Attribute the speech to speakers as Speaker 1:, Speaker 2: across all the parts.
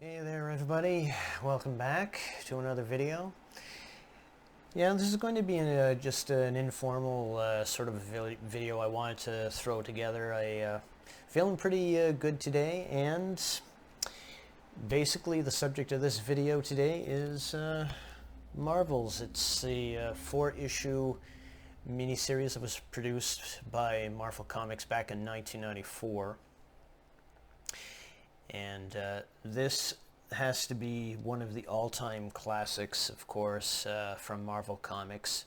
Speaker 1: Hey there everybody, welcome back to another video. Yeah, this is going to be just an informal sort of video I wanted to throw together. Feeling pretty good today, and basically the subject of this video today is Marvels. It's the 4-issue miniseries that was produced by MarvelComics back in 1994. And this has to be one of the all-time classics, of course, from Marvel Comics.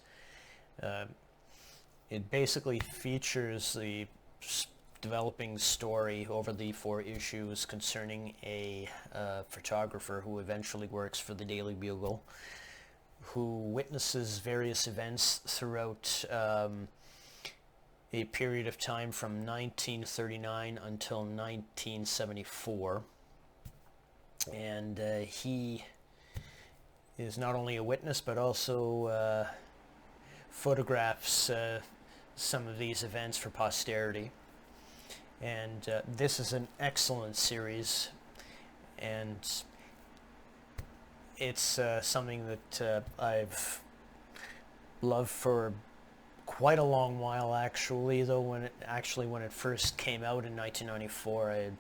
Speaker 1: It basically features the developing story over the 4 issues concerning a photographer who eventually works for the Daily Bugle, who witnesses various events throughout a period of time from 1939 until 1974, and he is not only a witness but also photographs some of these events for posterity. And this is an excellent series, and it's something that I've loved for quite a long while, actually. Though when it first came out in 1994,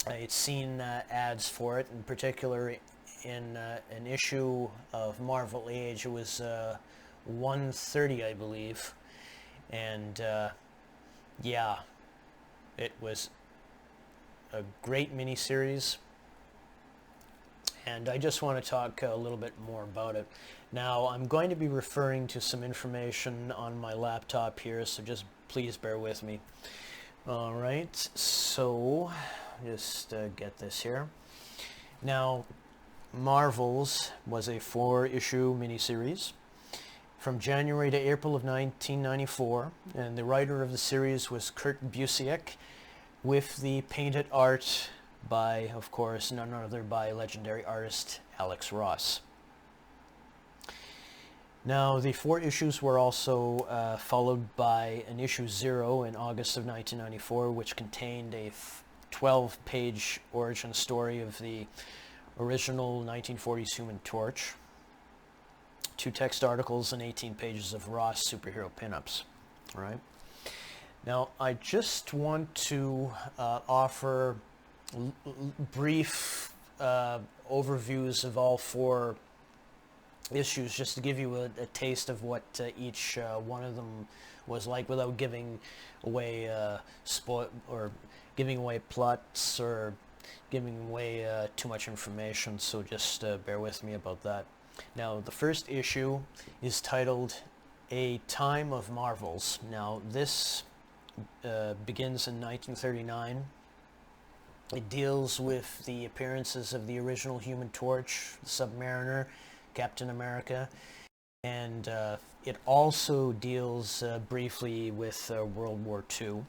Speaker 1: I had seen ads for it, in particular in an issue of Marvel Age. It was 130, I believe, and yeah, it was a great miniseries, and I just want to talk a little bit more about it. Now, I'm going to be referring to some information on my laptop here, so just please bear with me. Alright, so just get this here. Now, Marvels was a 4-issue miniseries from January to April of 1994, and the writer of the series was Kurt Busiek, with the painted art by, of course, none other by legendary artist AlexRoss. Now, the 4 issues were also followed by an issue 0 in August of 1994, which contained a 12-page origin story of the original 1940s Human Torch, 2 text articles, and 18 pages of Ross superhero pinups. All right. Now, I just want to offer brief overviews of all 4 issues, just to give you a taste of what each one of them was like, without giving away giving away plots or giving away too much information. So just bear with me about that. Now, the first issue is titled A Time of Marvels. Now, this begins in 1939. It deals with the appearances of the original Human Torch, the Submariner, Captain America, and it also deals briefly with World War II.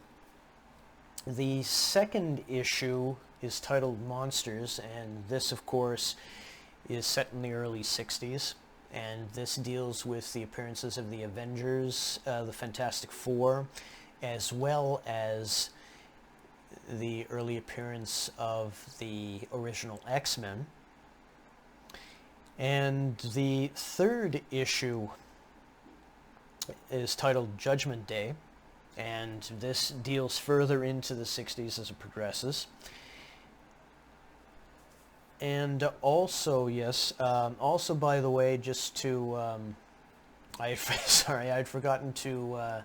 Speaker 1: The second issue is titled Monsters, and this, of course, is set in the early 60s, and this deals with the appearances of the Avengers, the Fantastic Four, as well as the early appearance of the original X-Men. And the third issue is titled Judgment Day, and this deals further into the 60s as it progresses. And also, yes, also, by the way, just to, sorry, I'd forgotten to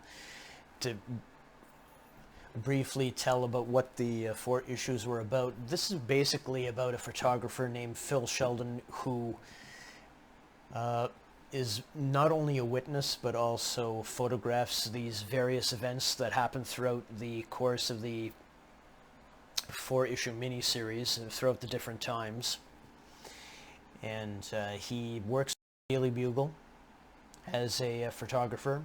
Speaker 1: briefly tell about what the 4 issues were about. This is basically about a photographer named Phil Sheldon, who is not only a witness but also photographs these various events that happen throughout the course of the 4-issue miniseries and throughout the different times. And he works at the Daily Bugle as a photographer,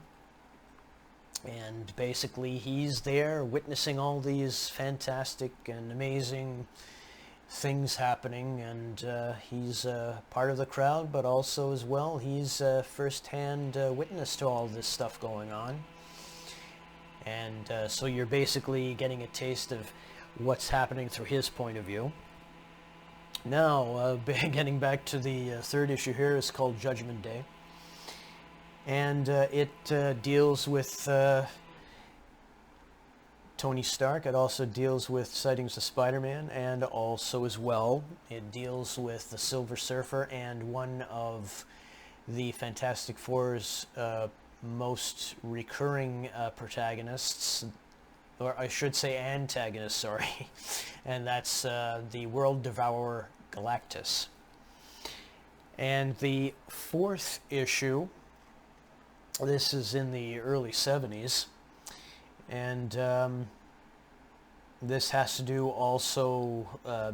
Speaker 1: and basically he's there witnessing all these fantastic and amazing things happening, and he's part of the crowd, but also as well he's first-hand witness to all this stuff going on. And so you're basically getting a taste of what's happening through his point of view. Now, getting back to the third issue here, is called Judgment Day. And it deals with Tony Stark. It also deals with sightings of Spider-Man, and also as well it deals with the Silver Surfer and one of the Fantastic Four's most recurring protagonists, or I should say antagonists, sorry, and that's the World Devourer Galactus. And the fourth issue, this is in the early 70s, and this has to do also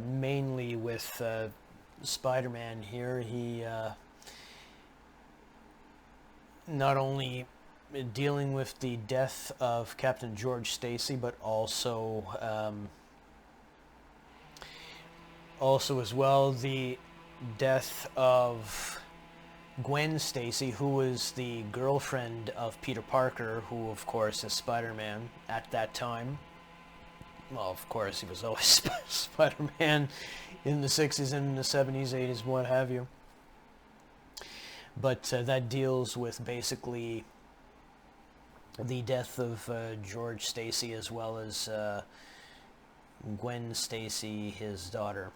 Speaker 1: mainly with Spider-Man here. He not only dealing with the death of Captain George Stacy, but also as well the death of Gwen Stacy, who was the girlfriend of Peter Parker, who of course is Spider-Man at that time. Well, of course, he was always Spider-Man in the 60s and the 70s, 80s, what have you. But that deals with basically the death of George Stacy, as well as Gwen Stacy, his daughter,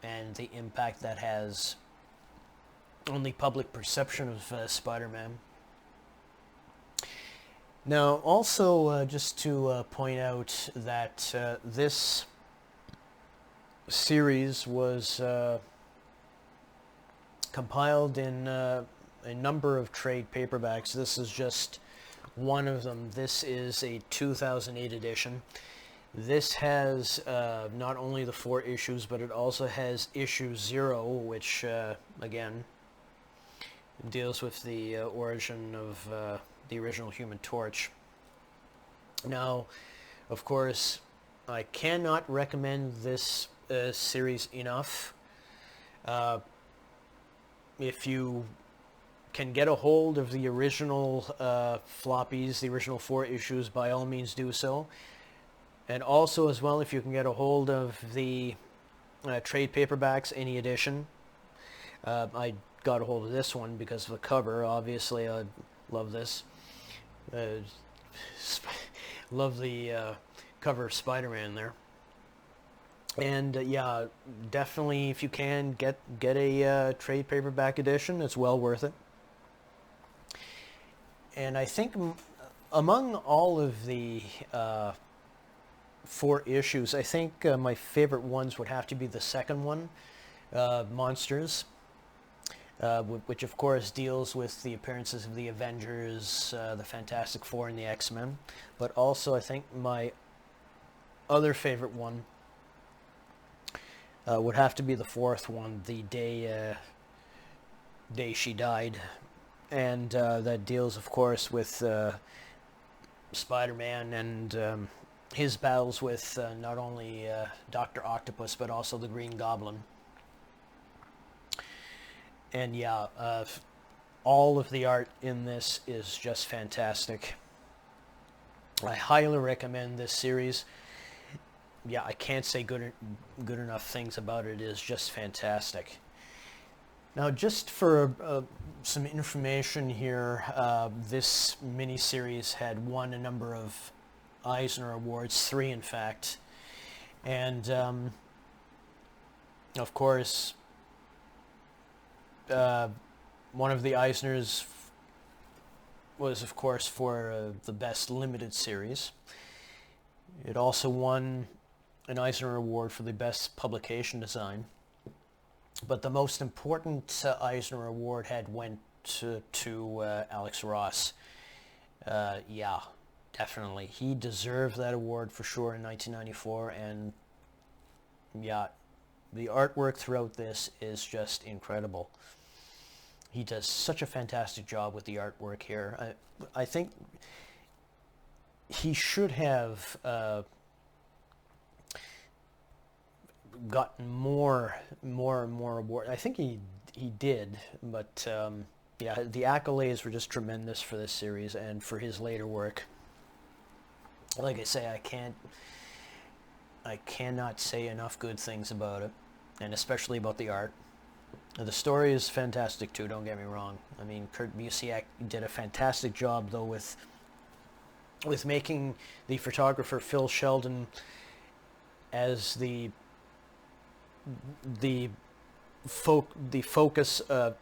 Speaker 1: and the impact that has on the public perception of Spider-Man. Now, also, just to point out that this series was compiled in a number of trade paperbacks. This is just one of them. This is a 2008 edition. This has not only the 4 issues, but it also has issue 0, which, again, deals with the origin of the original Human Torch. Now, of course, I cannot recommend this series enough. If you can get a hold of the original floppies, the original 4 issues, by all means do so. And also, as well, if you can get a hold of the trade paperbacks, any edition. I got a hold of this one because of the cover. Obviously, I love this. Love the cover of Spider-Man there. And yeah, definitely, if you can, get a trade paperback edition. It's well worth it. And I think among all of the 4 issues, I think my favorite ones would have to be the second one, Monsters, which of course deals with the appearances of the Avengers, the Fantastic Four, and the X-Men. But also, I think my other favorite one would have to be the 4th one, the day she died, and that deals, of course, with Spider-Man and his battles with not only Dr. Octopus, but also the Green Goblin. And yeah, all of the art in this is just fantastic. I highly recommend this series. Yeah, I can't say good enough things about it. It is just fantastic. Now, just for some information here, this miniseries had won a number of Eisner Awards, 3 in fact, and of course, one of the Eisners was, of course, for the best limited series. It also won an Eisner Award for the best publication design. But the most important Eisner Award went to AlexRoss. Yeah, definitely. He deserved that award for sure in 1994, and yeah, the artwork throughout this is just incredible. He does such a fantastic job with the artwork here. I think he should have gotten more and more awards. I think he did, but yeah, the accolades were just tremendous for this series and for his later work. Like I say, I cannot say enough good things about it. and especially about the art. The story is fantastic too, don't get me wrong. I mean, Kurt Busiek did a fantastic job though with making the photographer Phil Sheldon as the focus of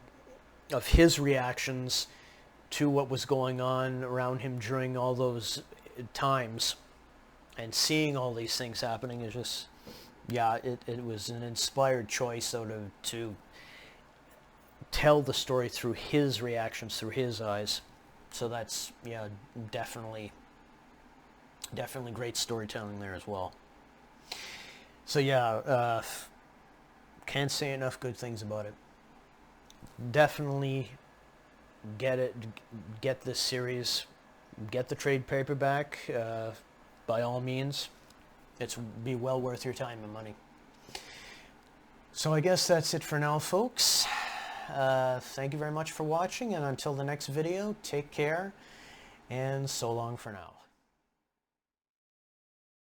Speaker 1: his reactions to what was going on around him during all those times, and seeing all these things happening is just, yeah, it was an inspired choice though to tell the story through his reactions, through his eyes. So that's, yeah, definitely great storytelling there as well. So yeah, can't say enough good things about it. Definitely get this series, get the trade paperback, by all means. It's be well worth your time and money. So I guess that's it for now, folks. Thank you very much for watching, and until the next video, take care, and so long for now.